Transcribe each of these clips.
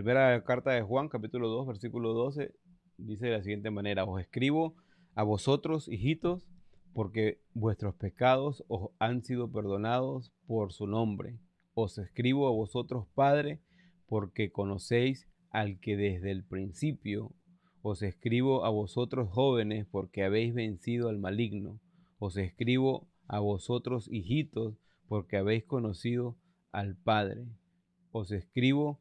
Primera carta de Juan, capítulo 2, versículo 12, dice de la siguiente manera: os escribo a vosotros, hijitos, porque vuestros pecados os han sido perdonados por su nombre. Os escribo a vosotros, padres, porque conocéis al que desde el principio. Os escribo a vosotros, jóvenes, porque habéis vencido al maligno. Os escribo a vosotros, hijitos, porque habéis conocido al Padre. Os escribo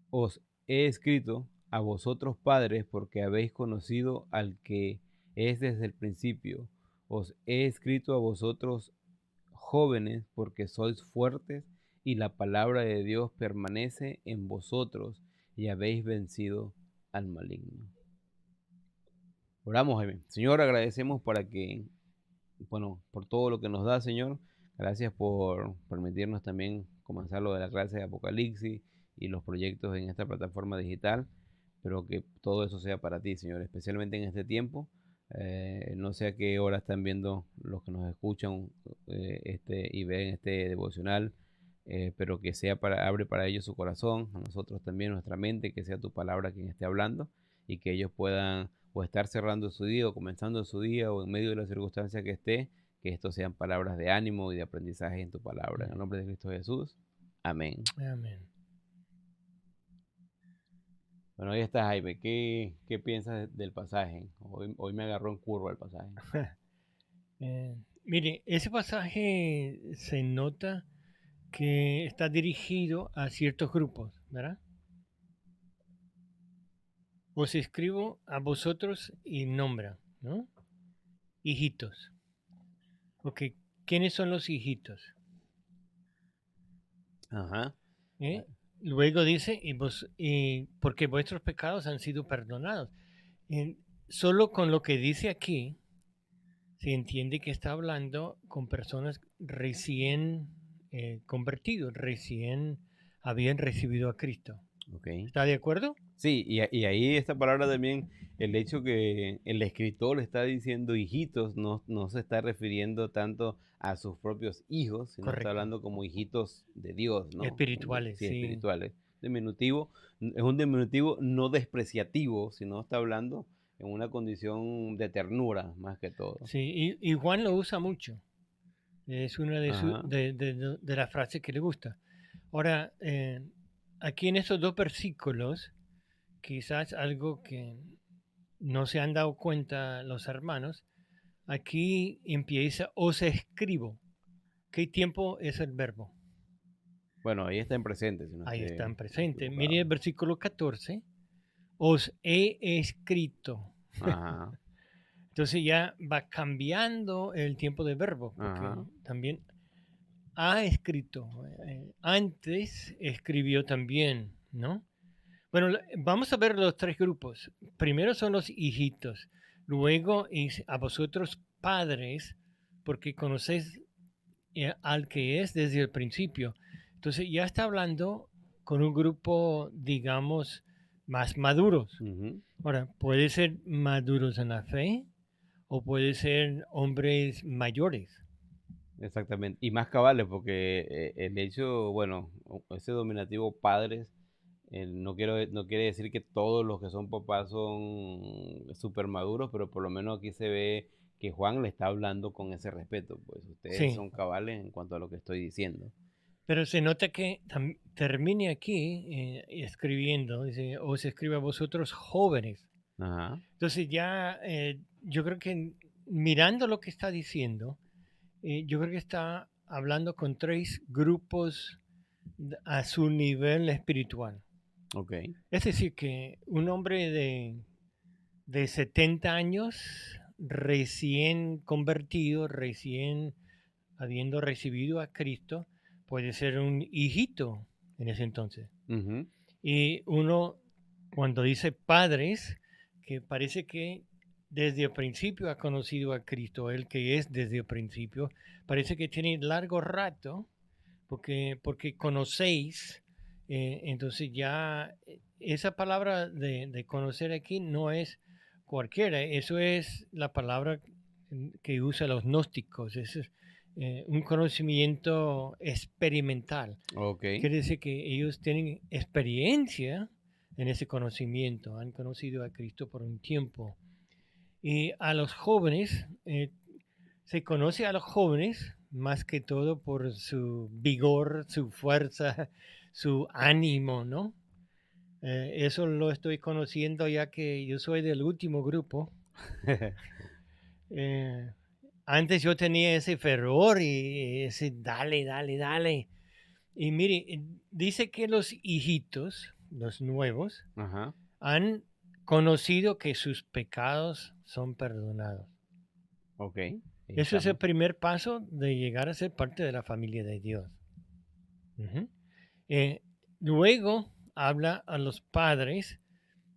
Os he escrito a vosotros, padres, porque habéis conocido al que es desde el principio. Os he escrito a vosotros, jóvenes, porque sois fuertes y la palabra de Dios permanece en vosotros y habéis vencido al maligno. Oramos, Jaime. Señor, agradecemos por todo lo que nos da, Señor. Gracias por permitirnos también comenzar lo de la clase de Apocalipsis y los proyectos en esta plataforma digital, pero que todo eso sea para ti, Señor, especialmente en este tiempo. No sé a qué hora están viendo los que nos escuchan y ven este devocional, pero que sea abre para ellos su corazón, a nosotros también nuestra mente, que sea tu palabra quien esté hablando y que ellos puedan o estar cerrando su día o comenzando su día o en medio de la circunstancia que esté, que estos sean palabras de ánimo y de aprendizaje en tu palabra. En el nombre de Cristo Jesús. Amén. Amén. Bueno, ahí está, Jaime. ¿Qué piensas del pasaje? Hoy me agarró en curva el pasaje. Mire, ese pasaje se nota que está dirigido a ciertos grupos, ¿verdad? Os escribo a vosotros y nombra, ¿no? Hijitos. Ok, ¿quiénes son los hijitos? Ajá. ¿Eh? Luego dice, y porque vuestros pecados han sido perdonados. En- Solo con lo que dice aquí, se entiende que está hablando con personas recién convertidos, recién habían recibido a Cristo. Ok. ¿Está de acuerdo? Sí, y ahí esta palabra también, el hecho que el escritor está diciendo hijitos, no se está refiriendo tanto a sus propios hijos, sino está Correcto. hablando como hijitos de Dios, ¿no? Espirituales, Sí, sí. espirituales. Diminutivo, es un diminutivo no despreciativo, sino está hablando en una condición de ternura, más que todo. Sí, y Juan lo usa mucho. Es una Ajá. de las frases que le gusta. Ahora, aquí en estos dos versículos, quizás algo que no se han dado cuenta los hermanos, aquí empieza os escribo. ¿Qué tiempo es el verbo? Bueno, ahí está en presente, si no Ahí está estoy en presente. Mire equivocado. el versículo 14. Os he escrito. Ajá, Entonces ya va cambiando el tiempo de verbo, porque ajá, también ha escrito. Antes escribió también, ¿no? Bueno, vamos a ver los tres grupos. Primero son los hijitos. Luego es a vosotros padres, porque conocéis al que es desde el principio. Entonces ya está hablando con un grupo, digamos, más maduros. ujú, Ahora, puede ser maduros en la fe o puede ser hombres mayores. exactamente. Y más cabales, porque el hecho, bueno, ese dominativo padres, no quiere decir que todos los que son papás son súper maduros, pero por lo menos aquí se ve que Juan le está hablando con ese respeto, pues ustedes Sí, son cabales en cuanto a lo que estoy diciendo. pero se nota que termine aquí escribiendo, dice, os escribe a vosotros jóvenes. Ajá, Entonces ya yo creo que mirando lo que está diciendo, yo creo que está hablando con tres grupos a su nivel espiritual. ok, Es decir, que un hombre de 70 años, recién convertido, recién habiendo recibido a Cristo, puede ser un hijito en ese entonces. ujú, Y uno, cuando dice padres, que parece que desde el principio ha conocido a Cristo, el que es desde el principio, parece que tiene largo rato, porque conocéis, entonces ya esa palabra de conocer aquí no es cualquiera, eso es la palabra que usan los gnósticos, un conocimiento experimental. Ok. Quiere decir que ellos tienen experiencia en ese conocimiento, han conocido a Cristo por un tiempo. Y a los jóvenes, se conoce a los jóvenes más que todo por su vigor, su fuerza, su ánimo, ¿no? Eso lo estoy conociendo ya que yo soy del último grupo. Eh, Antes yo tenía ese fervor y ese dale, dale, dale. Y mire, dice que los hijitos, los nuevos, Ajá. han conocido que sus pecados son perdonados. Ok. Ahí Eso es el estamos. primer paso de llegar a ser parte de la familia de Dios. Ujú. Eh, Luego habla a los padres,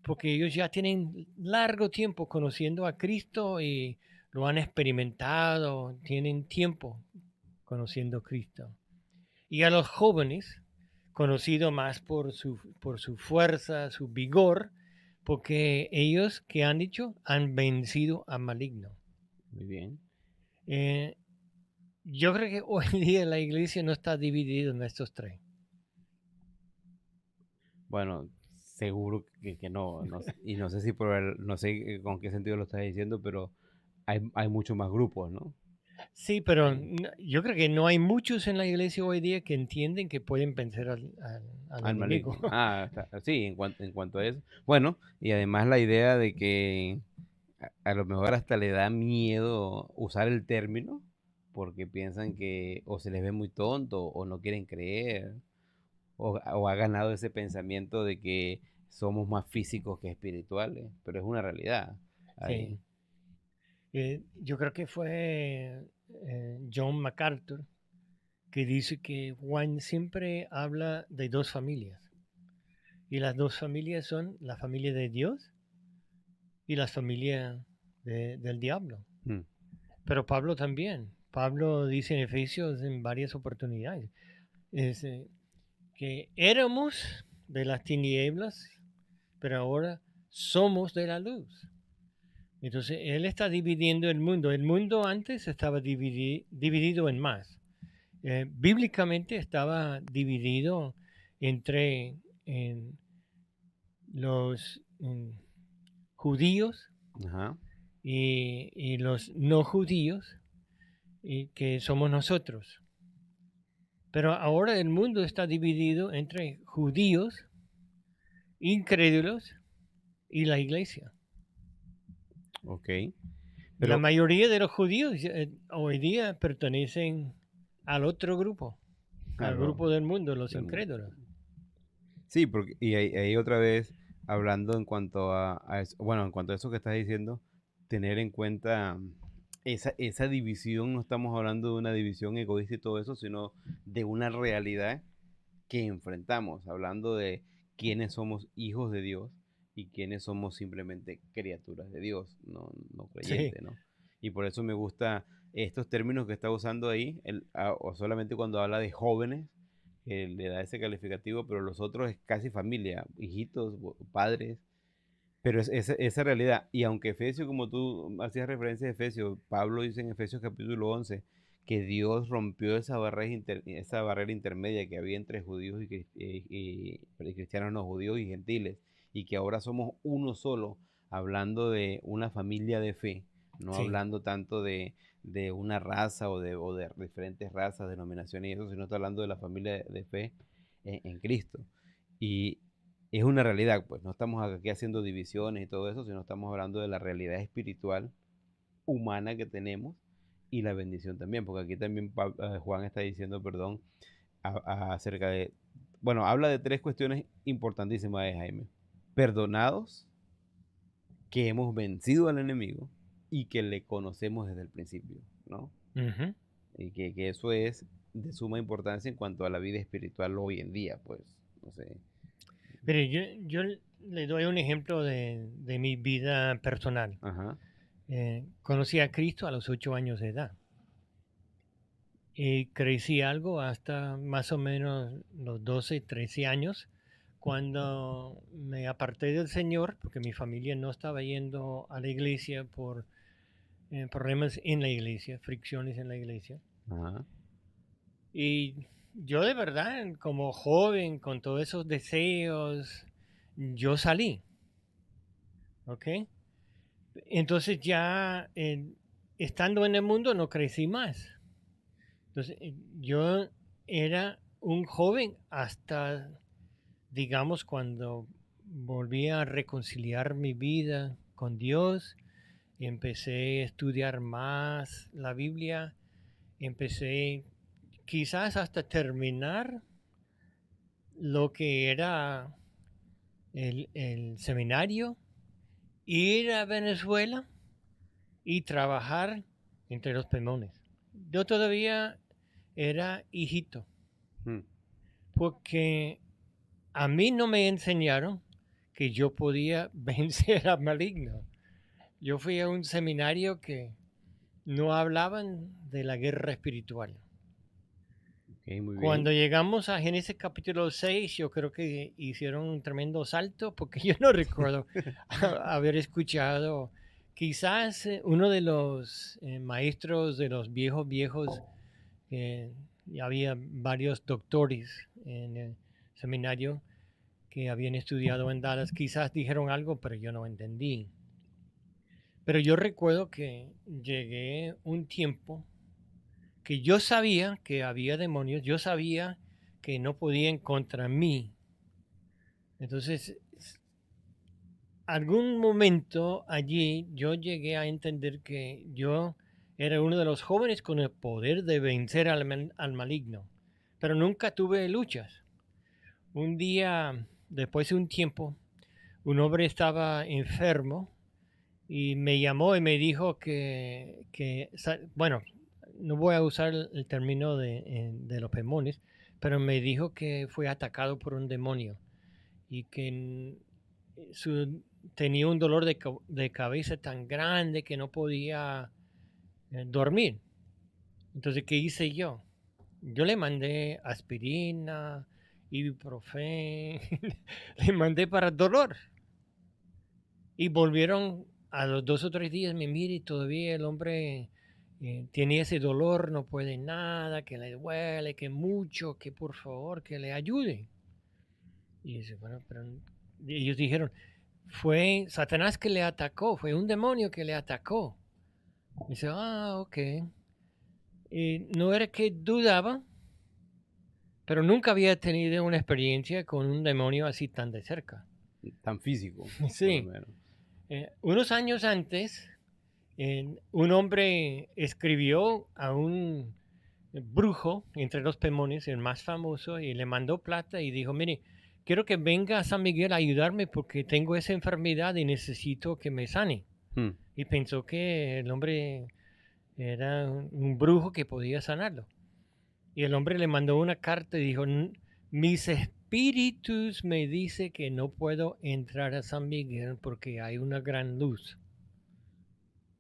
porque ellos ya tienen largo tiempo conociendo a Cristo y lo han experimentado, tienen tiempo conociendo a Cristo. Y a los jóvenes, conocido más por su fuerza, su vigor, porque ellos, que han dicho, han vencido al maligno. Muy bien. Eh, yo creo que hoy en día la iglesia no está dividida en estos tres. Bueno, seguro que no, y no sé si no sé con qué sentido lo estás diciendo, pero hay muchos más grupos, ¿no? Sí, pero Sí. yo creo que no hay muchos en la iglesia hoy día que entienden que pueden vencer al Al enemigo. maligno. Sí, en cuanto a eso. Bueno, y además la idea de que a lo mejor hasta le da miedo usar el término porque piensan que o se les ve muy tonto o no quieren creer o ha ganado ese pensamiento de que somos más físicos que espirituales, pero es una realidad ahí. Sí. Yo creo que fue John MacArthur que dice que Juan siempre habla de dos familias. Y las dos familias son la familia de Dios y la familia del diablo. Mm, Pero Pablo también. Pablo dice en Efesios en varias oportunidades es, que éramos de las tinieblas, pero ahora somos de la luz. Entonces, él está dividiendo el mundo. El mundo antes estaba dividido en más. Bíblicamente estaba dividido entre en los judíos ajá, y los no judíos, y que somos nosotros. Pero ahora el mundo está dividido entre judíos, incrédulos y la iglesia. ok. Y la Pero mayoría de los judíos hoy día pertenecen al otro grupo, a al lo grupo del mundo, los del mundo. incrédulos. Sí, porque y ahí otra vez hablando en cuanto a eso, bueno, en cuanto a eso que estás diciendo, tener en cuenta esa división, no estamos hablando de una división egoísta y todo eso, sino de una realidad que enfrentamos, hablando de quiénes somos hijos de Dios y quiénes somos simplemente criaturas de Dios, no Sí, creyentes, ¿no? Y por eso me gusta estos términos que está usando ahí, o solamente cuando habla de jóvenes, que le da ese calificativo, pero los otros es casi familia, hijitos, padres, pero es esa realidad. Y aunque Efesios, como tú hacías referencia a Efesios, Pablo dice en Efesios capítulo 11 que Dios rompió esa barrera intermedia que había entre judíos y cristianos no judíos y gentiles, y que ahora somos uno solo, hablando de una familia de fe, no sí. hablando tanto de una raza o de diferentes razas, denominaciones y eso, sino está hablando de la familia de fe en Cristo. Y, es una realidad, pues no estamos aquí haciendo divisiones y todo eso, sino estamos hablando de la realidad espiritual humana que tenemos y la bendición también, porque aquí también Juan está diciendo, perdón, acerca de, bueno, habla de tres cuestiones importantísimas de Jaime. Perdonados, que hemos vencido al enemigo y que le conocemos desde el principio, ¿no? Ujú. Y que eso es de suma importancia en cuanto a la vida espiritual hoy en día, pues, no sé. Pero yo le doy un ejemplo de mi vida personal. Ajá, Conocí a Cristo a los 8 años de edad y crecí algo hasta más o menos los 12, 13 años, cuando me aparté del Señor, porque mi familia no estaba yendo a la iglesia por problemas en la iglesia, fricciones en la iglesia. Ajá. Y yo de verdad, como joven, con todos esos deseos, yo salí, ¿ok? Entonces ya estando en el mundo no crecí más. Entonces yo era un joven hasta, digamos, cuando volví a reconciliar mi vida con Dios, empecé a estudiar más la Biblia, empecé quizás hasta terminar lo que era el seminario, ir a Venezuela y trabajar entre los pemones. Yo todavía era hijito, Mm. porque a mí no me enseñaron que yo podía vencer al maligno. Yo fui a un seminario que no hablaban de la guerra espiritual. Ok, muy bien. Cuando llegamos a Génesis capítulo 6, yo creo que hicieron un tremendo salto porque yo no recuerdo haber escuchado. Quizás uno de los maestros de los viejos, y había varios doctores en el seminario que habían estudiado en Dallas, quizás dijeron algo, pero yo no entendí. Pero yo recuerdo que llegué un tiempo que yo sabía que había demonios, yo sabía que no podían contra mí. Entonces, algún momento allí yo llegué a entender que yo era uno de los jóvenes con el poder de vencer al maligno, pero nunca tuve luchas. Un día, después de un tiempo, un hombre estaba enfermo y me llamó y me dijo bueno, no voy a usar el término de los demonios, pero me dijo que fue atacado por un demonio y que tenía un dolor de cabeza tan grande que no podía dormir. Entonces, ¿qué hice yo? Yo le mandé aspirina, ibuprofeno, le mandé para el dolor. Y volvieron a los 2 o 3 días, me mire, y todavía el hombre tiene ese dolor, no puede nada, que le duele, que mucho, que por favor, que le ayude. Y dice, bueno, pero ellos dijeron, fue Satanás que le atacó, fue un demonio que le atacó. Dice, ok. Y no era que dudaba, pero nunca había tenido una experiencia con un demonio así tan de cerca. Tan físico, por lo Sí, menos. unos años antes, un hombre escribió a un brujo entre los pemones, el más famoso, y le mandó plata y dijo, mire, quiero que venga a San Miguel a ayudarme porque tengo esa enfermedad y necesito que me sane. Mm. Y pensó que el hombre era un brujo que podía sanarlo. Y el hombre le mandó una carta y dijo, mis espíritus me dice que no puedo entrar a San Miguel porque hay una gran luz.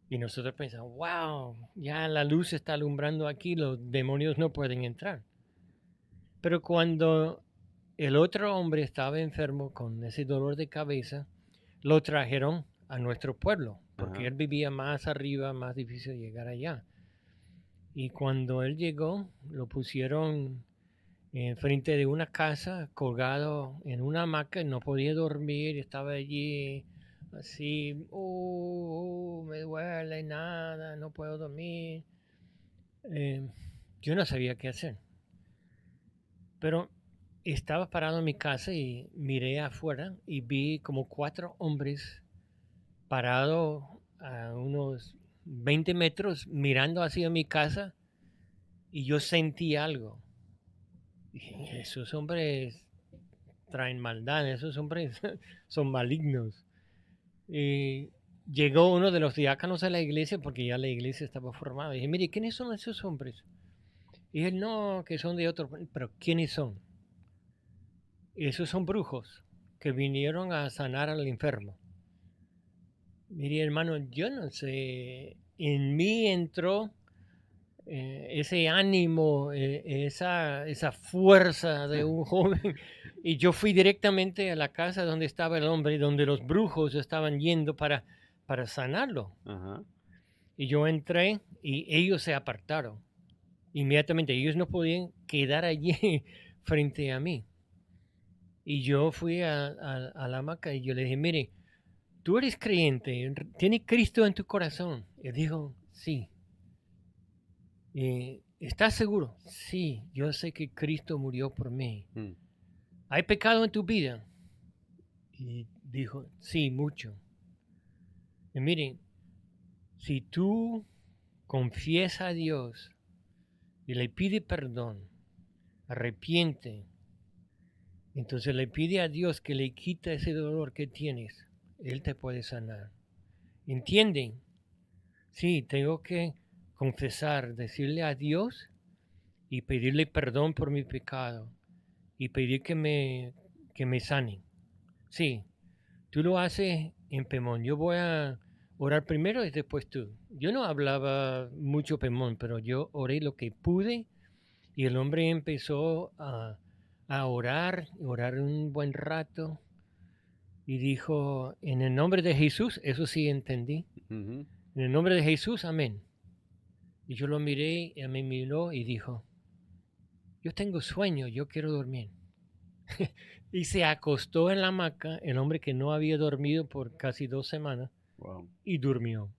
Y nosotros pensamos, wow, ya la luz está alumbrando aquí, los demonios no pueden entrar. Pero cuando el otro hombre estaba enfermo con ese dolor de cabeza, lo trajeron a nuestro pueblo, porque Ajá. él vivía más arriba, más difícil llegar allá. Y cuando él llegó, lo pusieron enfrente de una casa, colgado en una hamaca, y no podía dormir, estaba allí así, me duele nada, no puedo dormir. Eh, yo no sabía qué hacer, pero estaba parado en mi casa y miré afuera y vi como 4 hombres parados a unos 20 metros mirando hacia mi casa y yo sentí algo. Dije, esos hombres traen maldad, esos hombres son malignos. Y llegó uno de los diáconos a la iglesia porque ya la iglesia estaba formada. Y dije, mire, ¿quiénes son esos hombres? Y él, no, que son de otro, pero ¿quiénes son? Esos son brujos que vinieron a sanar al enfermo. Mire, hermano, yo no sé, en mí entró ese ánimo, esa fuerza de un joven. Y yo fui directamente a la casa donde estaba el hombre, donde los brujos estaban yendo para sanarlo. Ajá. Y yo entré y ellos se apartaron. Inmediatamente ellos no podían quedar allí frente a mí. Y yo fui a la hamaca y yo le dije, mire, tú eres creyente, ¿tienes Cristo en tu corazón? Él dijo, sí. ¿Estás seguro? Sí, yo sé que Cristo murió por mí. Mm, ¿Hay pecado en tu vida? Y dijo, sí, mucho. Y miren, si tú confiesas a Dios y le pide perdón, arrepiente, entonces le pide a Dios que le quite ese dolor que tienes, Él te puede sanar. ¿Entienden? Sí, tengo que confesar, decirle a Dios y pedirle perdón por mi pecado y pedir que me sanen. Sí, tú lo haces en Pemón. Yo voy a orar primero y después tú. Yo no hablaba mucho Pemón, pero yo oré lo que pude y el hombre empezó a orar un buen rato y dijo, en el nombre de Jesús, eso sí entendí, ujú. en el nombre de Jesús, amén. Y yo lo miré, y me miró y dijo, yo tengo sueño, yo quiero dormir. Y se acostó en la hamaca, el hombre que no había dormido por casi 2 semanas, Wow. y durmió.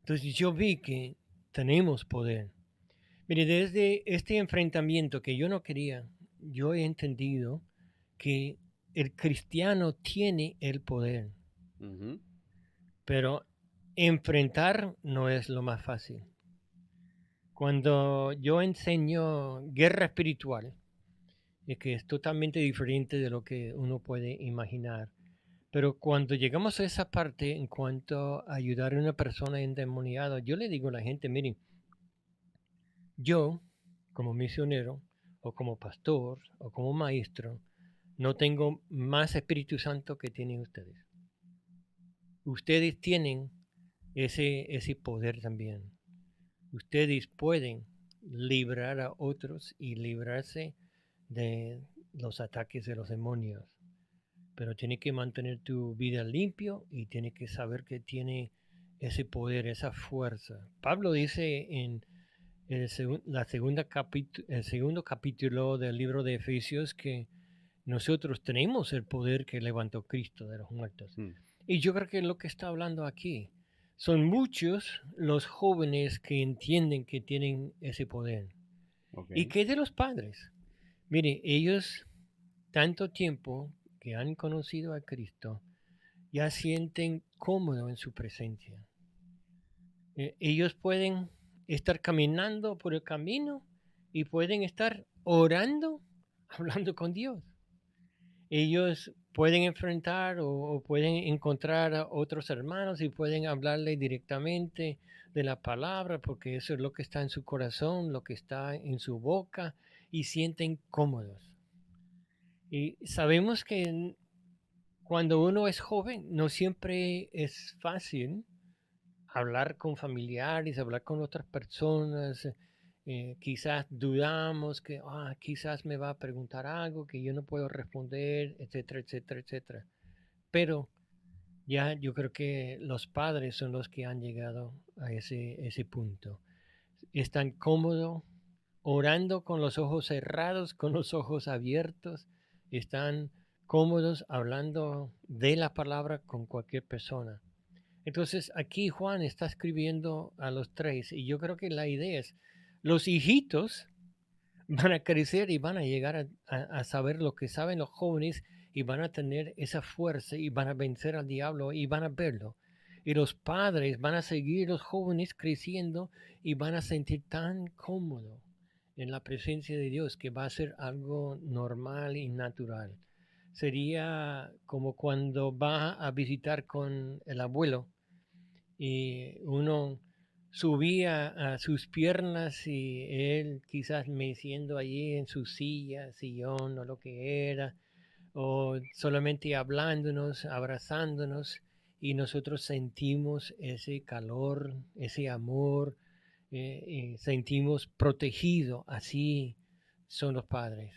Entonces yo vi que tenemos poder. Mire, desde este enfrentamiento que yo no quería, yo he entendido que el cristiano tiene el poder, Ujú. pero enfrentar no es lo más fácil. Cuando yo enseño guerra espiritual, es que es totalmente diferente de lo que uno puede imaginar. Pero cuando llegamos a esa parte en cuanto a ayudar a una persona endemoniada, yo le digo a la gente, miren, yo como misionero o como pastor o como maestro, no tengo más Espíritu Santo que tienen ustedes. Ustedes tienen ese poder también. Ustedes pueden librar a otros y librarse de los ataques de los demonios. Pero tiene que mantener tu vida limpio y tiene que saber que tiene ese poder, esa fuerza. Pablo dice en el segundo capítulo del libro de Efesios que nosotros tenemos el poder que levantó Cristo de los muertos. Mm, Y yo creo que es lo que está hablando aquí. Son muchos los jóvenes que entienden que tienen ese poder. ok. ¿Y qué de los padres? Mire, ellos tanto tiempo que han conocido a Cristo ya sienten cómodo en su presencia. Ellos pueden estar caminando por el camino y pueden estar orando, hablando con Dios. Ellos pueden enfrentar o pueden encontrar a otros hermanos y pueden hablarle directamente de la palabra, porque eso es lo que está en su corazón, lo que está en su boca, y sienten cómodos. Y sabemos que cuando uno es joven no siempre es fácil hablar con familiares, hablar con otras personas. Quizás dudamos que quizás me va a preguntar algo que yo no puedo responder, etcétera, etcétera, etcétera. Pero ya yo creo que los padres son los que han llegado a ese punto. Están cómodos, orando con los ojos cerrados, con los ojos abiertos. Están cómodos hablando de la palabra con cualquier persona. Entonces aquí Juan está escribiendo a los tres y yo creo que la idea es, los hijitos van a crecer y van a llegar a saber lo que saben los jóvenes y van a tener esa fuerza y van a vencer al diablo y van a verlo. Y los padres van a seguir los jóvenes creciendo y van a sentir tan cómodo en la presencia de Dios que va a ser algo normal y natural. Sería como cuando va a visitar con el abuelo y uno subía a sus piernas y él quizás meciendo allí en su silla, sillón o lo que era, o solamente hablándonos, abrazándonos, y nosotros sentimos ese calor, ese amor, y sentimos protegido. Así son los padres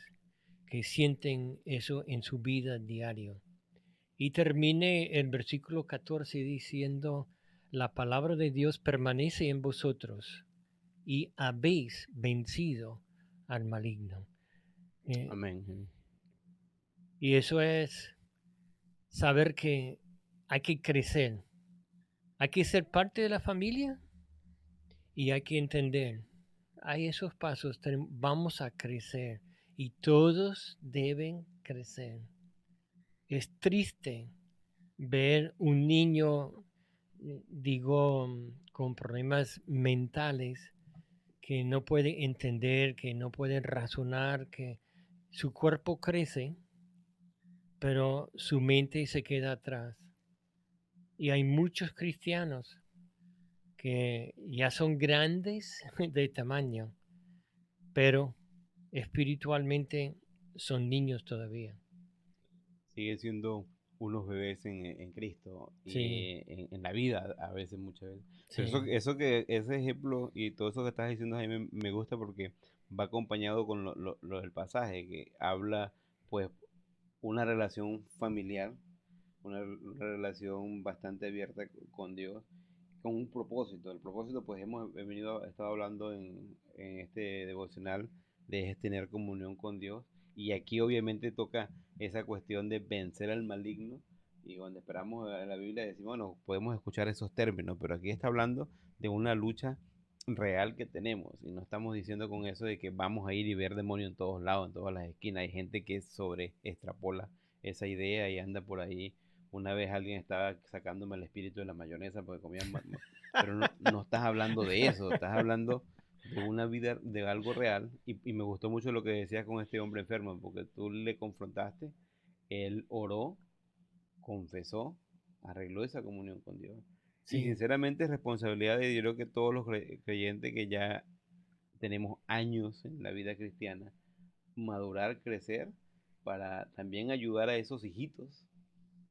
que sienten eso en su vida diario. Y termine el versículo 14 diciendo, la palabra de Dios permanece en vosotros y habéis vencido al maligno. Amén. Y eso es saber que hay que crecer, hay que ser parte de la familia y hay que entender, hay esos pasos, vamos a crecer y todos deben crecer. Es triste ver un niño, digo, con problemas mentales que no puede entender, que no puede razonar, que su cuerpo crece, pero su mente se queda atrás. Y hay muchos cristianos que ya son grandes de tamaño, pero espiritualmente son niños todavía. Sigue siendo unos bebés en Cristo Sí, y en la vida a veces, muchas veces. Pero sí, ese ejemplo y todo eso que estás diciendo, Jaime, me gusta porque va acompañado con lo del pasaje, que habla pues una relación familiar, una relación bastante abierta con Dios, con un propósito. El propósito, pues estado hablando en este devocional de es tener comunión con Dios. Y aquí obviamente toca esa cuestión de vencer al maligno. Y cuando esperamos en la Biblia decimos, bueno, podemos escuchar esos términos, pero aquí está hablando de una lucha real que tenemos. Y no estamos diciendo con eso de que vamos a ir y ver demonios en todos lados, en todas las esquinas. Hay gente que sobre extrapola esa idea y anda por ahí. Una vez alguien estaba sacándome el espíritu de la mayonesa porque comía, pero no estás hablando de eso, estás hablando de una vida, de algo real. Y me gustó mucho lo que decías con este hombre enfermo, porque tú le confrontaste, él oró, confesó, arregló esa comunión con Dios. Y sí. sinceramente es responsabilidad de, yo creo que todos los creyentes que ya tenemos años en la vida cristiana, madurar, crecer, para también ayudar a esos hijitos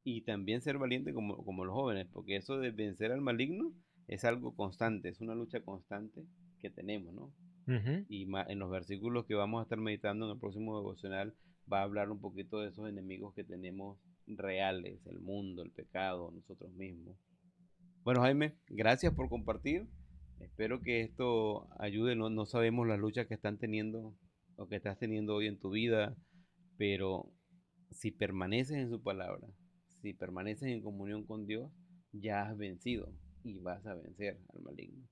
y también ser valiente como los jóvenes, porque eso de vencer al maligno es algo constante, es una lucha constante que tenemos, ¿no? Ujú. Y en los versículos que vamos a estar meditando en el próximo devocional va a hablar un poquito de esos enemigos que tenemos reales, el mundo, el pecado, nosotros mismos. Bueno, Jaime, gracias por compartir. Espero que esto ayude. No sabemos las luchas que están teniendo o que estás teniendo hoy en tu vida, pero si permaneces en su palabra, si permaneces en comunión con Dios, ya has vencido y vas a vencer al maligno.